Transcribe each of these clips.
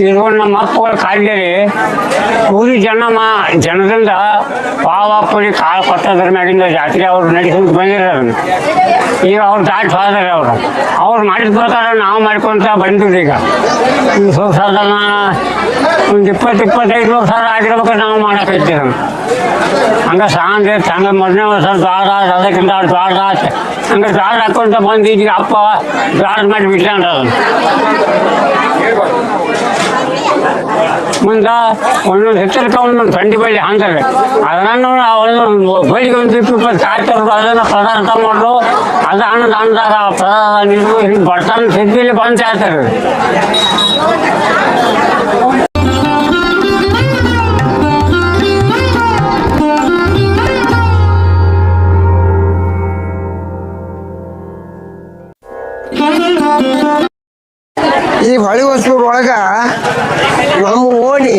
ಇರೋ ನಮ್ಮ ಅಪ್ಪಗಳು ಕಾಲದಲ್ಲಿ ಕೂಲಿ ಜನದಿಂದ ಪಾವ ಪುಡಿ ಕಾಳು ಕೊಟ್ಟದ್ರ ಮ್ಯಾಗಿಂದ ಜಾತ್ರೆ ಅವ್ರು ನಡೆಸ್ಕೊಂಡು ಬಂದಿರೋದನ್ನು ಈಗ ಅವ್ರು ದಾಟಿ ಹೋದ್ರೆ ಅವ್ರು ಮಾಡಿದ ಪ್ರಕಾರ ನಾವು ಮಾಡ್ಕೊತ ಬಂದಿವ್ರಿ. ಈಗ ಸಾಧಾರಣ ಒಂದು 20-25 ವರ್ಷ ಆಗಿರ್ಬೇಕಾದ್ರೆ ನಾವು ಮಾಡಕೈತಿ ಹಂಗೆ ಸಾಂದ್ರೆ ಹಂಗೆ ಮೊದಲನೇ ವರ್ಷ ದ್ವಾರ ಅದಕ್ಕಿಂತ ದ್ವಾರ ಹಂಗೆ ದ್ವಾರ ಹಾಕೊಂತ ಬಂದು ಈಗ ಅಪ್ಪ ದ್ವಾರ ಮಾಡಿ ಬಿಟ್ಕೊಂಡ್ರ ಮುಂದೆ ಒಂದೊಂದು ಹೆಚ್ಚಿಗೆ ಒಂದೊಂದು ಗಂಡಿ ಬಳ್ಳಿ ಅಂತಾರೆ ಅದನ್ನು ಒಂದೊಂದು ಬಳಿಗೆ ಒಂದು 20 ಕಾಯಿ ತರೋದು ಅದನ್ನು ಪದಾರ್ಥ ಮಾಡೋದು ಅದು ಅನ್ನದಾಗ ಪದಾರ್ಥ ನೀರು ಹಿಂಗೆ ಬರ್ತಾನೆ ಸಿದ್ದಿಲ್ಲಿ ಬಂದು ಹೇಳ್ತಾರೆ. ಈ ಹೊಳಿ ಹೊಸೂರು ಒಳಗೆ ನಮ್ಮ ಓಣಿ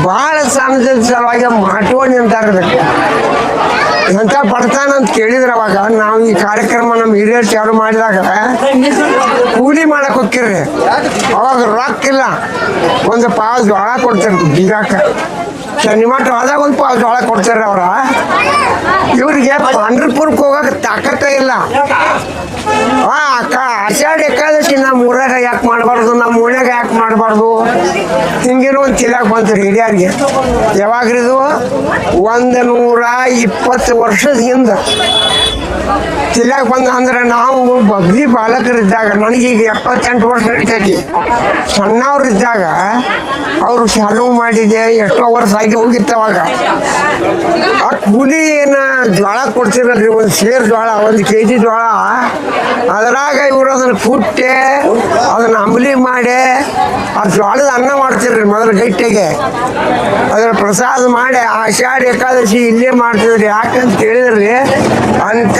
ಭಾಳ ಸಾಮದ ಸಲುವಾಗಿ ಮಾಟೋಣಿ ಅಂತ ಇರಬೇಕು ಎಂಥ ಬರ್ತಾನ ಅಂತ ಕೇಳಿದ್ರೆ ಅವಾಗ ನಾವು ಈ ಕಾರ್ಯಕ್ರಮ ನಮ್ಮ ಹಿರಿಯರು ಚಾಲು ಮಾಡಿದಾಗ ಕೂಲಿ ಮಾಡಕ್ಕೆ ಹೋಗ್ತಿರ್ರಿ. ಅವಾಗ ರೊಕ್ಕ ಇಲ್ಲ, ಒಂದು ಪಾವು ಜೋಳ ಕೊಡ್ತಾರೆ ಬೀಗಾಕ ಶನಿಮಠ ಹೋದಾಗ ಒಂದು ಪಾವು ಜೋಳ ಕೊಡ್ತಾರೆ ಅವ್ರ. ಇವ್ರಿಗೆ ಪಂಡ್ರಪುರಕ್ಕೆ ಹೋಗಕ್ಕೆ ತಾಕತ್ತ ಇಲ್ಲ. ಆಷಾಢ ಏಕಾದಶಿ ನಮ್ಮ ಊರಾಗ ಯಾಕೆ ಮಾಡಬಾರ್ದು, ನಮ್ಮ ಓಣ್ಯಾಗ ಯಾಕೆ ಮಾಡಬಾರ್ದು ಹಿಂಗೇನೋ ಒಂದು ತಿಲಾಗ ಬಂತು ಹಿರಿಯರಿಗೆ. ಯಾವಾಗ್ರಿದು 120 ವರ್ಷದ ಹಿಂದೆ ತಿಲಾಗ ಬಂದ ಅಂದ್ರೆ ನಾವು ಬಗ್ಗಿ ಬಾಲಕರಿದ್ದಾಗ, ನನಗೀಗ 78 ವರ್ಷ ನಡೀತೈತಿ, ಸಣ್ಣವ್ರಿದ್ದಾಗ ಅವರು ಚಾಲು ಮಾಡಿದೆ ಎಷ್ಟೋ ವರ್ಷ ಆಗಿ ಹೋಗಿತ್ತವಾಗ. ಆ ಕೂಲಿ ಏನು ಜೋಳ ಕೊಡ್ತಿರಲ್ರಿ, ಒಂದು ಸೇರು ಜೋಳ 1 kg ಜೋಳ, ಅದ್ರಾಗ ಇವರು ಅದನ್ನು ಕುಟ್ಟೆ ಅದನ್ನ ಅಂಬಲಿ ಮಾಡಿ ಆ ಜೋಳದ ಅನ್ನ ಮಾಡ್ತಿರ್ರಿ ಮೊದಲು ಗಟ್ಟಿಗೆ. ಅದ್ರ ಪ್ರಸಾದ ಮಾಡಿ ಆಷಾಢ ಏಕಾದಶಿ ಇಲ್ಲೇ ಮಾಡ್ತಿದ್ರಿ. ಯಾಕಂತ ಕೇಳಿದ್ರಿ, ಅಂತ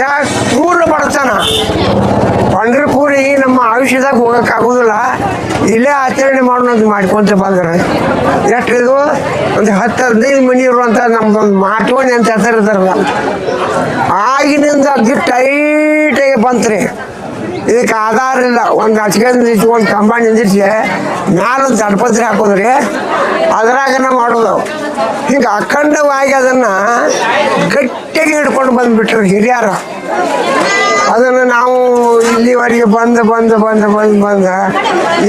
ಪೂರ್ಣ ಬಡತನ ಪಂಡ್ರಪುರಿ ನಮ್ಮ ಆಯುಷ್ಯದಾಗ ಹೋಗೋಕ್ಕಾಗೋದಿಲ್ಲ, ಇಲ್ಲೇ ಆಚರಣೆ ಮಾಡೋದು ಮಾಡ್ಕೊಂತ ಬಂದ್ರೆ. ಎಷ್ಟಿದು ಒಂದು 10-15 ಮನೆ ಇರುವಂಥ ನಮ್ದೊಂದು ಮಾಟೋಣಿ ಅಂತ ಹೆಸರಿದಾರಲ್ಲ, ಆಗಿನಿಂದ ಅದು ಟೈಟಾಗಿ ಬಂತ್ರಿ. ಇದಕ್ಕೆ ಆಧಾರ ಇಲ್ಲ, ಒಂದು ಹಚ್ಕೊಂಡು ಒಂದು ಕಂಬ ನಿಂದಿರ್ಸಿ ಮ್ಯಾಲೊಂದು ತಡ್ಪತ್ರಿ ಹಾಕೋದ್ರಿ, ಅದ್ರಾಗನ ಮಾಡೋದು. ಹಿಂಗೆ ಅಖಂಡವಾಗಿ ಅದನ್ನು ಗಟ್ಟಿಯಾಗಿ ಹಿಡ್ಕೊಂಡು ಬಂದುಬಿಟ್ರು ಹಿರಿಯರು. ಅದನ್ನು ನಾವು ಇಲ್ಲಿವರೆಗೆ ಬಂದು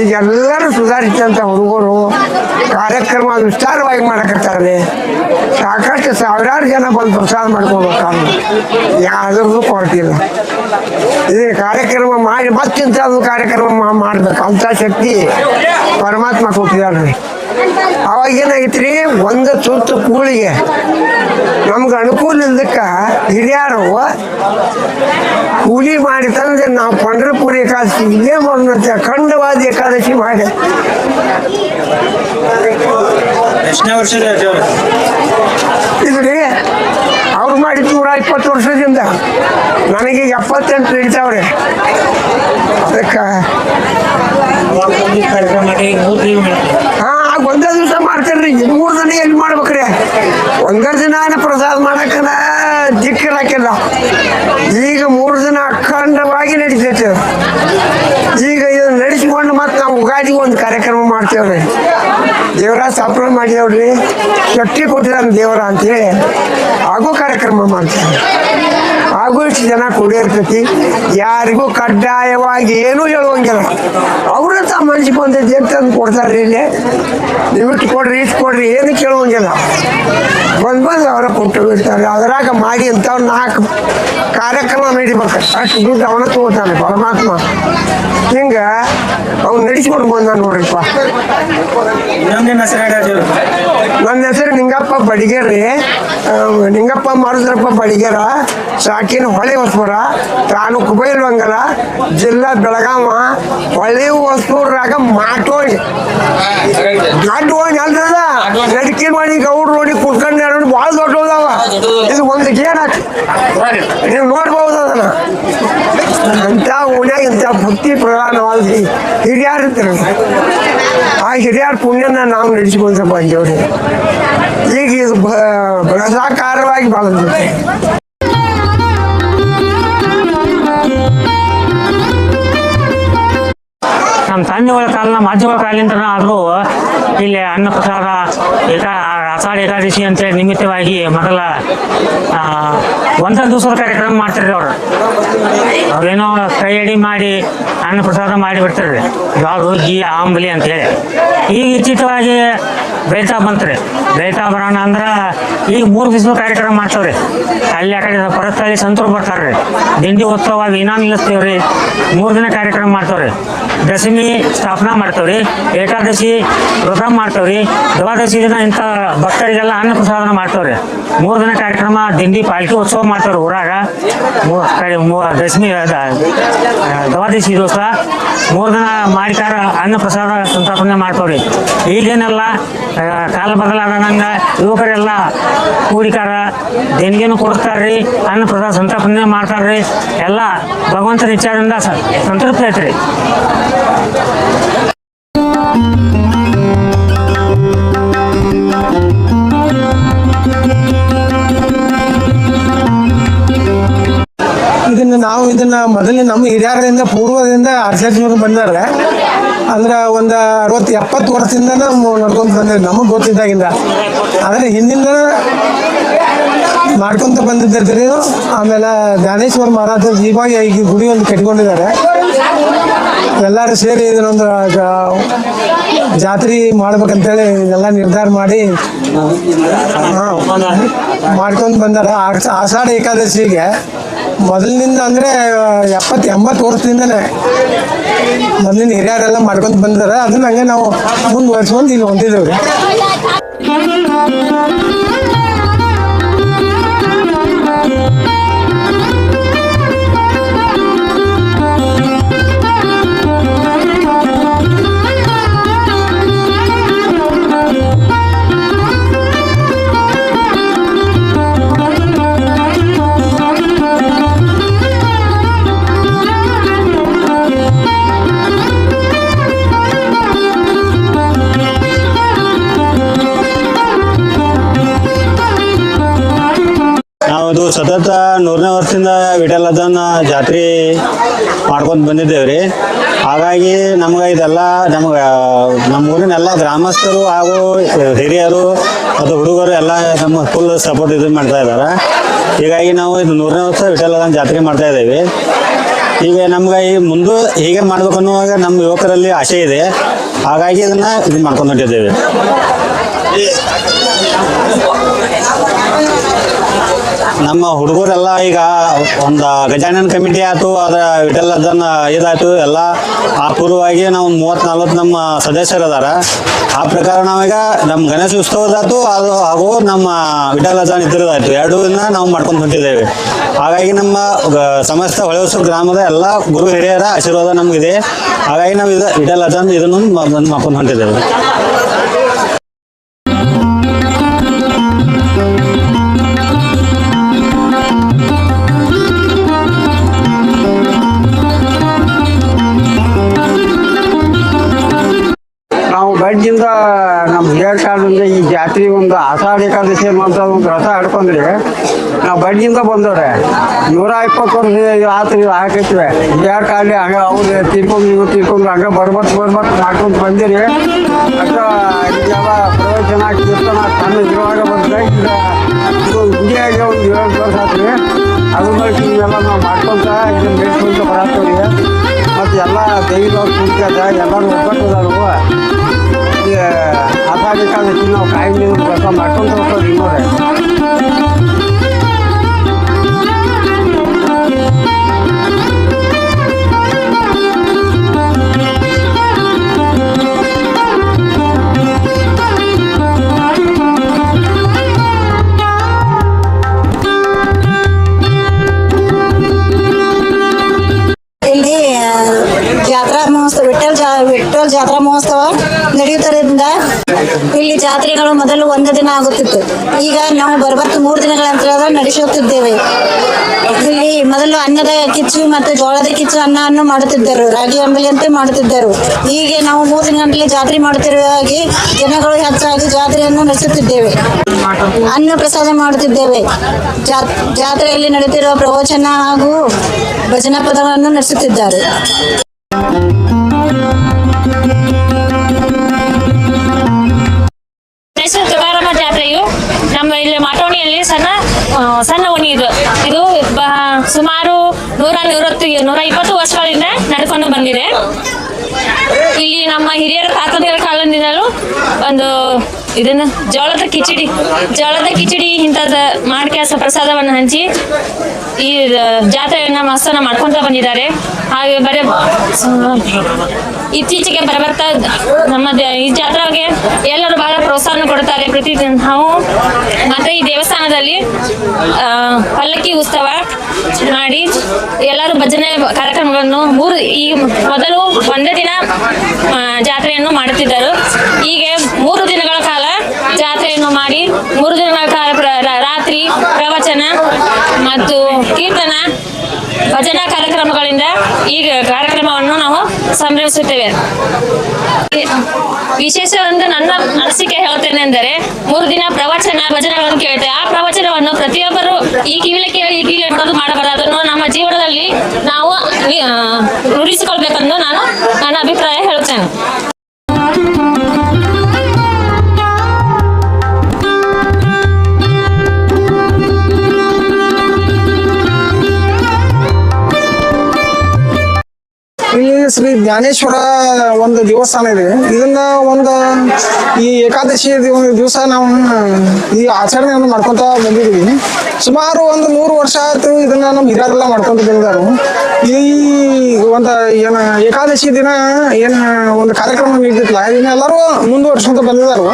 ಈಗ ಎಲ್ಲರೂ ಸುಧಾರಿಸಿದಂಥ ಹುಡುಗರು ಕಾರ್ಯಕ್ರಮ ವಿಸ್ತಾರವಾಗಿ ಮಾಡಕತ್ತಾರೆ. ಸಾಕಷ್ಟು ಸಾವಿರಾರು ಜನ ಬಂದು ಪ್ರಸಾದ ಮಾಡ್ಕೋಬೇಕಾದ್ರೆ ಯಾವುದ್ರದ್ದು ಕೊರತೆ ಇಲ್ಲ. ಇದು ಕಾರ್ಯಕ್ರಮ ಮಾಡಿ ಮತ್ತಿಂಥದ್ದು ಕಾರ್ಯಕ್ರಮ ಮಾಡ್ಬೇಕು ಅಂಥ ಶಕ್ತಿ ಪರಮಾತ್ಮ ಕೊಟ್ಟಿದ್ದಾರೆ. ಅವಾಗ ಏನಾಗಿತ್ರಿ, ಒಂದು ತುತ್ತು ಕೂಳಿಗೆ ನಮ್ಗೆ ಅನುಕೂಲ ಇಲ್ದಕ್ಕೆ ಹಿರಿಯರು ಕೂಲಿ ಮಾಡಿ ತಂದ್ರೆ ನಾವು ಪಂಡ್ರಪುರ ಏಕಾದಶಿ ಇಲ್ಲೇ ಮಾಡೋದಂತೆ ಅಖಂಡವಾದ ಏಕಾದಶಿ ಮಾಡಿ. ಇದ್ರಿ ಅವ್ರು ಮಾಡಿದ 120 ವರ್ಷದಿಂದ, ನನಗೆ 78 ನಡೀತಾವ್ರೆ. ಅದಕ್ಕೆ ಒಂದೇ ದಿವಸ ಮಾಡ್ತಾರ್ರಿ, 3 ದಿನ ಎಲ್ಲಿ ಮಾಡ್ಬೇಕ್ರಿ? ಒಂದೇ ದಿನ ಪ್ರಸಾದ ಮಾಡಕ್ಕನ ದಿಕ್ಕಿರಾಕಿಲ್ಲ. ಈಗ 3 ದಿನ ಅಖಂಡವಾಗಿ ನಡೀತೈತೆ. ಈಗ ಇದನ್ನ ನಡೆಸ್ಕೊಂಡು ಮತ್ತೆ ನಾವು ಉಗಾದಿಗೆ ಒಂದು ಕಾರ್ಯಕ್ರಮ ಮಾಡ್ತೇವ್ರಿ. ದೇವರ ಸ್ಥಾಪನೆ ಮಾಡಿದವ್ರಿ, ಶಕ್ತಿ ಕೊಟ್ಟಿದ್ದಾನೆ ದೇವರ ಅಂತೇಳಿ ಹಾಗೂ ಕಾರ್ಯಕ್ರಮ ಮಾಡ್ತೇವೆ. ಹಾಗೂ ಇಷ್ಟು ಜನ ಕೂಡಿರ್ತೈತಿ. ಯಾರಿಗೂ ಕಡ್ಡಾಯವಾಗಿ ಏನೂ ಹೇಳುವಂಗಿಲ್ಲ, ಅವ್ರ ತಮ್ಮ ಮನ್ಸಿಗೆ ಬಂದೈತಿ ಅಂತಂದು ಕೊಡ್ತಾರ್ರಿ. ಇಲ್ಲಿ ನೀವು ಇಷ್ಟು ಕೊಡ್ರಿ ಇಷ್ಟು ಕೊಡ್ರಿ ಏನು ಕೇಳುವಂಗಿಲ್ಲ, ಬಂದು ಅವರ ಕೊಟ್ಟು ಬಿಡ್ತಾರೆ. ಅದ್ರಾಗ ಮಾಡಿ ಅಂತ 4 ಕಾರ್ಯಕ್ರಮ ನಡಿಬೇಕು, ಅಷ್ಟು ದುಡ್ಡು ಅವನ ತಗೋತಾನೆ ಪರಮಾತ್ಮ. ಹಿಂಗೆ ಅವ್ನು ನಡೆಸ್ಕೊಂಡು ಬಂದ ನೋಡ್ರಿಪ್ಪ. ನನ್ನ ಹೆಸರು ನಿಂಗಪ್ಪ ಬಡಿಗೇರಿ, ನಿಂಗಪ್ಪ ಮಾರುದ್ರಪ್ಪ ಬಡಿಗೇರ, ಸಾಕಿನ ಹೊಳೆ ಹೊಸೂರ, ತಾಲೂಕು ಬೈಲಹೊಂಗಲ, ಜಿಲ್ಲಾ ಬೆಳಗಾವ. ಹೊಳೆ ಹೊಸೂರಾಗ ಮಾಟೋಣಿ ದೊಡ್ಡ ಓಣಿ ಅಲ್ರದ, ನಡ್ಕಿನ ಓಣಿ ಗೌಡ್ರ ಓಣಿ ಕುತ್ಕೊಂಡು ನೋಡಿ ಭಾಳ ದೊಡ್ಡದಾವ. ಇದು ಒಂದು ಗೇರ್ ಹಾಕಿ ನೀವು ನೋಡ್ಬೋದು ಅದನ್ನ. ಅಂತ ಓಣ್ಯಾಗ ಇಂಥ ಭಕ್ತಿ ಪ್ರಧಾನವಾದ ಹಿರಿಯರು ಇರ್ತಾರೆ. ಆ ಹಿರಿಯರ ಪುಣ್ಯನ ನಾವು ನಡೆಸ್ಕೊಂತ ಬಂದೇವ್ರಿ. ಈಗ ಇದು ಬೃಹದಾಕಾರವಾಗಿ ಬೆಳೆದಿದೆ. ನಮ್ಮ ನಮ್ಮ ತಂದೆಗಳ ಕಾಲನ ಮಾಧ್ಯಮಗಳ ಕಾಲದಿಂದ ಆದರೂ ಇಲ್ಲಿ ಅನ್ನ ಪ್ರಸಾದ ಆಷಾಢ ಏಕಾದಶಿ ಅಂತೇಳಿ ನಿಮಿತ್ತವಾಗಿ ಮೊದಲ ಒಂದೊಂದು ದಿವಸದ ಕಾರ್ಯಕ್ರಮ ಮಾಡ್ತಾರೆ ಅವ್ರೇನೋ ಕೈ ಅಡಿ ಮಾಡಿ ಅನ್ನ ಪ್ರಸಾದ ಮಾಡಿ ಬಿಡ್ತಾರೆ ಯಾವುದು ಹುಗ್ಗಿ ಆಂಬಲಿ ಅಂತೇಳಿ. ಈಗ ಇತ್ತೀಚವಾಗಿ ಬೆಳ್ತಾ ಬಂತ್ರಿ. ಬೆಳ್ತಾ ಬರೋಣ ಅಂದ್ರೆ ಈಗ 3 ದಿವಸದ ಕಾರ್ಯಕ್ರಮ ಮಾಡ್ತಾವ್ರಿ. ಅಲ್ಲಿ ಆ ಕಡೆ ಪರಸ್ಥಳಿ ಸಂತರು ಬರ್ತಾರ್ರಿ. ದಿಂಡಿ ಉತ್ಸವ ವೀಣಾ ನಿಲ್ಲಿಸ್ತೇವ್ರಿ. 3 ದಿನ ಕಾರ್ಯಕ್ರಮ ಮಾಡ್ತಾವ್ರಿ. ದಶಮಿ ಸ್ಥಾಪನಾ ಮಾಡ್ತಾವ್ರಿ. ಏಕಾದಶಿ ವ್ರತ ಮಾಡ್ತಾವ್ರಿ. ದ್ವಾದಶಿ ದಿನ ಇಂಥ ಭಕ್ತರಿಗೆಲ್ಲ ಅನ್ನ ಪ್ರಸಾದನ ಮಾಡ್ತಾವ್ರಿ. 3 ದಿನ ಕಾರ್ಯಕ್ರಮ ದಿಂಡಿ ಪಾಲ್ಕಿ ಉತ್ಸವ ಮಾಡ್ತಾವ್ರಿ ಊರಾಗ. ದಶಮಿ ದ್ವಾದಶಿ ದಿವಸ 3 ದಿನ ಮಾಡಿಕಾರ ಅನ್ನ ಪ್ರಸಾದ ಸಂತಾಪನೆ ಮಾಡ್ತಾವ್ರಿ. ಈಗೇನೆಲ್ಲ ಕಾಲ ಬದಲಾದಂಗ ಯುವಕರೆಲ್ಲ ಕೂಡಿಕಾರ ದೇಣಿಗೆನು ಕೊಡ್ತಾರ್ರಿ, ಅನ್ನ ಪ್ರಸಾದ ಸಂತಾಪನೆ ಮಾಡ್ತಾರ್ರಿ. ಎಲ್ಲ ಭಗವಂತನ ಇಚ್ಛಾದಿಂದ ಸಂತೃಪ್ತಿ ಐತ್ರಿ. ಇದನ್ನ ಮೊದಲೇ ನಮ್ಮ ಹಿರಿಯರಿಂದ ಪೂರ್ವದಿಂದ ಆಚರಿಸಿದ್ರು ಬಂದಾರೆ. ಅಂದ್ರೆ ಒಂದು 60-70 ವರ್ಷದಿಂದ ನಾವು ನಡ್ಕೊಂತ ಬಂದಿದ್ವಿ ನಮಗೆ ಗೊತ್ತಿದ್ದಾಗಿಂದ. ಆದರೆ ಹಿಂದಿಂದ ಮಾಡ್ಕೊಂತ ಬಂದಿದ್ದಿರ್ತೀರಿ. ಆಮೇಲೆ ಜ್ಞಾನೇಶ್ವರ ಮಹಾರಾಜ ಇವಾಗ ಈಗ ಗುಡಿ ಒಂದು ಕಟ್ಕೊಂಡಿದ್ದಾರೆ. ಎಲ್ಲರೂ ಸೇರಿ ಇದನ್ನೊಂದು ಜಾತ್ರೆ ಮಾಡ್ಬೇಕಂತೇಳಿ ಎಲ್ಲ ನಿರ್ಧಾರ ಮಾಡಿ ಮಾಡ್ಕೊಂಡು ಬಂದಾರ. ಆಷಾಢ ಏಕಾದಶಿಗೆ ಮೊದಲಿನಿಂದ ಅಂದರೆ 70-80 ವರ್ಷದಿಂದನೇ ಮೊದಲಿನ ಹಿರಿಯರೆಲ್ಲ ಮಾಡ್ಕೊಂತ ಬಂದಾರೆ. ಅದನ್ನ ಹಂಗೆ ನಾವು ಮುಂದುವರ್ಸ್ಕೊಂಡು ಇಲ್ಲಿ ಹೊಂದಿದ್ದೇವೆ. ನಾವದು ಸತತ 100ನೇ ವರ್ಷದಿಂದ ವಿಠಲದನ್ನ ಜಾತ್ರೆ ಮಾಡ್ಕೊಂಡು ಬಂದಿದ್ದೇವೆ ರೀ. ಹಾಗಾಗಿ ನಮ್ಗೆ ಇದೆಲ್ಲ ನಮ್ಮ ಊರಿನ ಎಲ್ಲ ಗ್ರಾಮಸ್ಥರು ಹಾಗೂ ಹಿರಿಯರು ಮತ್ತು ಹುಡುಗರು ಎಲ್ಲ ನಮ್ಮ ಫುಲ್ ಸಪೋರ್ಟ್ ಇದು ಮಾಡ್ತಾ ಇದ್ದಾರೆ. ಹೀಗಾಗಿ ನಾವು ಇದು 100ನೇ ವರ್ಷ ವಿಠಲದನ್ನ ಜಾತ್ರೆ ಮಾಡ್ತಾ ಇದ್ದೇವೆ. ಈಗ ನಮ್ಗೆ ಈ ಮುಂದೆ ಹೀಗೆ ಮಾಡ್ಬೇಕು ಅನ್ನುವಾಗ ನಮ್ಮ ಯುವಕರಲ್ಲಿ ಆಸೆ ಇದೆ. ಹಾಗಾಗಿ ಇದು ಮಾಡ್ಕೊಂಡು ಹೊಂಟಿದ್ದೇವೆ. ನಮ್ಮ ಹುಡುಗರೆಲ್ಲ ಈಗ ಒಂದು ಗಜಾನನ ಕಮಿಟಿ ಆಯ್ತು, ಅದರ ವಿಠಲದನ್ನ ಇದಾಯ್ತು ಎಲ್ಲ ಆ ಪೂರ್ವವಾಗಿ ನಾವು 30-40 ನಮ್ಮ ಸದಸ್ಯರು ಅದಾರ. ಆ ಪ್ರಕಾರ ನಾವೀಗ ನಮ್ಮ ಗಣೇಶ ಉತ್ಸವದಾಯ್ತು ಅದು ಹಾಗೂ ನಮ್ಮ ವಿಠಲದನ್ನ ಇದ್ರದಾಯ್ತು, 2 ನಾವು ಮಾಡ್ಕೊಂಡು ಹೊಂಟಿದ್ದೇವೆ. ಹಾಗಾಗಿ ನಮ್ಮ ಸಮಸ್ತ ಹೊಳೆಹೊಸೂರು ಗ್ರಾಮದ ಎಲ್ಲ ಗುರು ಹಿರಿಯರ ಆಶೀರ್ವಾದ ನಮಗಿದೆ. ಹಾಗಾಗಿ ನಾವು ವಿಠಲದನ್ನ ಇದನ್ನು ಬಂದು ಮಾಡ್ಕೊಂಡು ಹೊಂಟಿದ್ದೇವೆ. ಬಡ್ಡಿಂದ ನಮ್ಮ ಹಿರಿಯರ ಕಾಲದಿಂದ ಈ ಜಾತ್ರೆ ಒಂದು ಆಷಾಢ ಏಕಾದಶಿ ಅಂತ ಒಂದು ರಥ ಹಿಡ್ಕೊಂಡ್ರಿ ನಾವು ಬಡ್ಡಿಂದ ಬಂದವ್ರೆ. 120 ವರ್ಷ ಆತ್ರಿ ಹಾಕೈತಿವೆ. ಹಿರಿಯರ ಕಾಲದಲ್ಲಿ ಹಂಗೆ ಅವ್ರು ತೀರ್ಕೊಂಡು ಹಂಗೆ ಬರ್ಬತ್ತು ಮಾಡ್ಕೊಂಡು ಬಂದಿರಿ. ಅಷ್ಟ ಈಗೆಲ್ಲ ಪ್ರವಚನ ಕೀರ್ತನ ಸಣ್ಣ ಇರುವಾಗ ಬಂದ್ರೆ ಈಗ ಇದು ಇಂಡಿಯಾಗೆ ಒಂದು 7 ವರ್ಷ ಆತ್ರಿ. ಅದ್ರ ಮೇಲೆ ಇವೆಲ್ಲ ನಾವು ಮಾಡ್ಕೊಂತ ಇದನ್ನ ಬೆಳೆಸ್ಕೊಂತ ಬರತ್ತೀವಿ. ಮತ್ತು ಎಲ್ಲ ದೈವದವ್ರು ಕುಂತ್ಯಾದ ಎಲ್ಲರೂ ಒಬ್ಬಟ್ಟದಾರು. ಈಗ ಆಷಾಢ ಏಕಾದಶಿ ನಾವು ಕಾಯಿ ಕೆಲಸ ಮಾಡ್ಕೊಂತ ಹೋಗ್ತೀವಿ ನೋಡ್ರಿ. ವಿಠ್ಠಲ ಜಾತ್ರಾ ಮಹೋತ್ಸವ ನಡೆಯುವುದರಿಂದ ಇಲ್ಲಿ ಜಾತ್ರೆಗಳು ಮೊದಲು 1 ದಿನ ಆಗುತ್ತಿತ್ತು. ಈಗ ನಾವು ಬರ್ಬರ್ತು 3 ದಿನಗಳ ನಂತರ ನಡೆಸುತ್ತಿದ್ದೇವೆ. ಇಲ್ಲಿ ಮೊದಲು ಅನ್ನದ ಕಿಚ್ಚು ಮತ್ತು ಜೋಳದ ಕಿಚ್ಚು ಅನ್ನವನ್ನು ಮಾಡುತ್ತಿದ್ದರು, ರಾಗಿ ಅಂಬಲಿ ಅಂತ ಮಾಡುತ್ತಿದ್ದರು. ಹೀಗೆ ನಾವು 3 ದಿನಗಳಲ್ಲಿ ಜಾತ್ರೆ ಮಾಡುತ್ತಿರುವ ಹಾಗೆ ಜನಗಳು ಹೆಚ್ಚಾಗಿ ಜಾತ್ರೆಯನ್ನು ನಡೆಸುತ್ತಿದ್ದೇವೆ. ಅನ್ನ ಪ್ರಸಾದ ಮಾಡುತ್ತಿದ್ದೇವೆ. ಜಾತ್ರೆಯಲ್ಲಿ ನಡೆಯುತ್ತಿರುವ ಪ್ರವಚನ ಹಾಗೂ ಭಜನಾ ಪದಗಳನ್ನು ನಡೆಸುತ್ತಿದ್ದಾರೆ. ಜ್ಞಾನೇಶ್ವರ ತುಕಾರಾಮ ಜಾತ್ರೆಯು ನಮ್ಮ ಇಲ್ಲಿ ಮಾಟೋಣಿಯಲ್ಲಿ ಸಣ್ಣ ಓಣಿ ಇದು ಸುಮಾರು 120 ವರ್ಷಗಳಿಂದ ನಡೆಕೊಂಡು ಬಂದಿದೆ. ಇಲ್ಲಿ ನಮ್ಮ ಹಿರಿಯರ ತಾತಂದಿರ ಕಾಲದಿಂದಲೂ ಒಂದು ಇದನ್ನ ಜೋಳದ ಕಿಚಡಿ ಇಂಥದ್ದು ಮಾಡ್ಕ್ಯಾಸ ಪ್ರಸಾದವನ್ನು ಹಂಚಿ ಈ ಜಾತ್ರೆಯನ್ನ ಮಸ್ತನ ಮಾಡ್ಕೊಂತ ಬಂದಿದ್ದಾರೆ. ಹಾಗೆ ಇತ್ತೀಚೆಗೆ ಬರ್ತಾ ನಮ್ಮ ಈ ಜಾತ್ರೆಗೆ ಎಲ್ಲರೂ ಬಹಳ ಪ್ರೋತ್ಸಾಹ ಕೊಡ್ತಾರೆ. ಪ್ರತಿದಿನ ನಾವು ಮತ್ತೆ ಈ ದೇವಸ್ಥಾನದಲ್ಲಿ ಪಲ್ಲಕ್ಕಿ ಉತ್ಸವ ಮಾಡಿ ಎಲ್ಲರೂ ಭಜನೆ ಕಾರ್ಯಕ್ರಮಗಳನ್ನು ಮೊದಲು ಒಂದೇ ದಿನ ಜಾತ್ರೆಯನ್ನು ಮಾಡುತ್ತಿದ್ದರು. ಹೀಗೆ 3 ದಿನಗಳ ಕಾಲ ಜಾತ್ರೆಯನ್ನು ಮಾಡಿ 3 ದಿನಗಳ ಕಾಲ ರಾತ್ರಿ ಪ್ರವಚನ ಮತ್ತು ಕೀರ್ತನ ಭಜನಾ ಕಾರ್ಯಕ್ರಮಗಳಿಂದ ಈ ಕಾರ್ಯಕ್ರಮವನ್ನು ನಾವು ಸಂಭ್ರಮಿಸುತ್ತೇವೆ. ವಿಶೇಷ ಒಂದು ನನ್ನ ಅನಿಸಿಕೆ ಹೇಳ್ತೇನೆ ಅಂದರೆ 3 ದಿನ ಪ್ರವಚನ ಭಜನೆಗಳನ್ನು ಕೇಳ್ತೇವೆ. ಆ ಪ್ರವಚನವನ್ನು ಪ್ರತಿಯೊಬ್ಬರು ಈ ಕಿವಿಲೆ ಕೇಳಿ ಈ ಕಿವಿಲೆ ಬಿಡೋದು ಮಾಡಬಾರದು. ಅದನ್ನು ನಮ್ಮ ಜೀವನದಲ್ಲಿ ನಾವು ರೂಢಿಸಿಕೊಳ್ಬೇಕೆಂದು ನಾನು ನನ್ನ ಅಭಿಪ್ರಾಯ ಹೇಳುತ್ತೇನೆ. ಇಲ್ಲಿ ಶ್ರೀ ಜ್ಞಾನೇಶ್ವರ ಒಂದು ದೇವಸ್ಥಾನ ಇದೆ. ಇದನ್ನ ಈ ಏಕಾದಶಿ ದಿವಸ ನಾವು ಈ ಆಚರಣೆಯನ್ನು ಮಾಡ್ಕೊಂತ ಬಂದಿದ್ದೀವಿ. ಸುಮಾರು 100 ವರ್ಷ ಆಯ್ತು ಇದನ್ನ ನಮ್ಮ ಹಿರಿಯರೆಲ್ಲ ಮಾಡ್ಕೊಂತ ಬಂದಿದ್ದಾರೆ. ಈ ಒಂದು ಏಕಾದಶಿ ದಿನ ಒಂದು ಕಾರ್ಯಕ್ರಮ ನೀಡಿದ್ಲ ಇದನ್ನೆಲ್ಲರೂ ಮುಂದುವರ್ಸ್ಕೊಂತ ಬಂದಿದ್ದಾರೆ.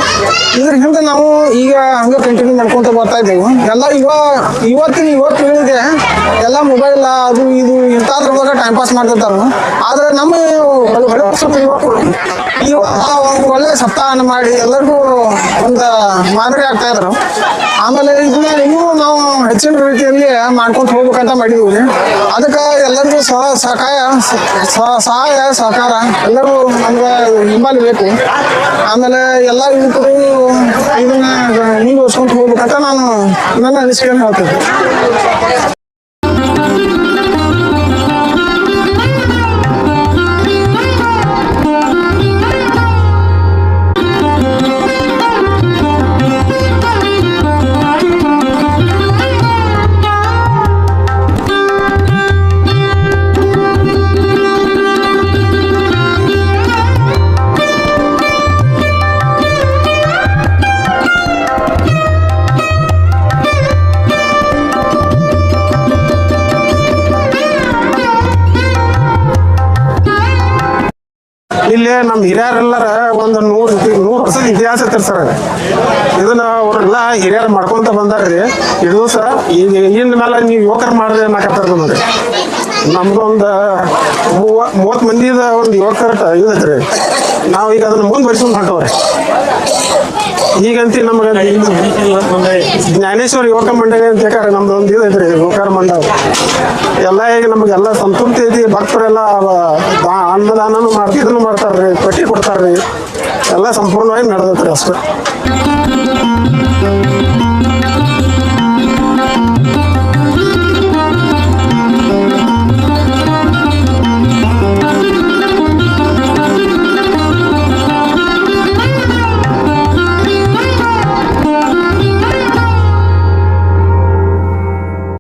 ಇದ್ರ ಹಿಂದೆ ನಾವು ಈಗ ಹಂಗ ಕಂಟಿನ್ಯೂ ಮಾಡ್ಕೊಂತ ಬರ್ತಾ ಇದ್ದೇವೆ. ಎಲ್ಲ ಇವತ್ತಿನ ಪೀಳಿಗೆ ಎಲ್ಲ ಮೊಬೈಲ್ ಅದು ಇದು ಇಂಥದ್ರೊಳಗೆ ಟೈಮ್ ಪಾಸ್ ಮಾಡ್ತಿರ್ತಾರೆ. ಆದ್ರೆ ನಮ್ಮ ಒಳ್ಳೆ ಸಪ್ತಾಹನ ಮಾಡಿ ಎಲ್ಲರಿಗೂ ಒಂದು ಮಾದರಿ ಆಗ್ತಾ ಇದ್ರು. ಆಮೇಲೆ ಇದನ್ನ ಇನ್ನೂ ನಾವು ಹೆಚ್ಚಿನ ರೀತಿಯಲ್ಲಿ ಮಾಡ್ಕೊಂಡು ಹೋಗ್ಬೇಕಂತ ಮಾಡಿದ್ವಿ. ಅದಕ್ಕೆ ಎಲ್ಲರಿಗೂ ಸಹಾಯ ಸಹಕಾರ ಎಲ್ಲರೂ ನಮ್ಗೆ ಹಿಂಬಾಲಿಬೇಕು. ಆಮೇಲೆ ಎಲ್ಲ ಯುವಕರು ಇದನ್ನ ಮುಂದುವರ್ಸ್ಕೊಂಡು ಹೋಗ್ಬೇಕಂತ ನಾನು ನನ್ನ ಅನಿಸಿಕೆಯನ್ನು ಹೇಳ್ತೇನೆ. ಇಲ್ಲಿ ನಮ್ಮ ಹಿರಿಯರೆಲ್ಲರ ಒಂದು 100 ವರ್ಷದ ಇತಿಹಾಸ ಇರ್ತಾರ. ಇದನ್ನ ಅವರೆಲ್ಲ ಹಿರಿಯರು ಮಾಡ್ಕೊಂತ ಬಂದಾರ್ರಿ. ಇದು ಸಹ ಈಗ ಇನ್ ಮೇಲೆ ನೀವು ಯುವಕರು ಮಾಡ್ರಿ ಅನ್ನಕತ್ತಾರ. ನೋಡ್ರಿ ನಮ್ದು ಒಂದು 30 ಮಂದಿದ ಒಂದು ಯುವಕರ ಇದೈತ್ರಿ. ನಾವು ಈಗ ಅದನ್ನ ಮುಂದುವರಿಸ್ಕೊಂಡು ಹೊಂಟವ್ರಿ. ಈಗಂತಿ ನಮ್ಗೆ ಜ್ಞಾನೇಶ್ವರ ಯುವಕ ಮಂಡಳಿ ಅಂತ ಹೇಳ್ತಾರೆ. ನಮ್ದು ಒಂದು ಇದೈತ್ರಿ ಯುವಕರ ಮಂಡಳ. ಎಲ್ಲ ಈಗ ನಮಗೆಲ್ಲ ಸಂತೃಪ್ತಿ ಐತಿ. ಭಕ್ತರೆಲ್ಲ ಅನ್ನದಾನನು ಇದನ್ನು ಮಾಡ್ತಾರ್ರಿ, ಪಟ್ಟಿ ಕೊಡ್ತಾರ್ರಿ. ಎಲ್ಲ ಸಂಪೂರ್ಣವಾಗಿ ನಡೆದೈತ್ರಿ ಅಷ್ಟೇ.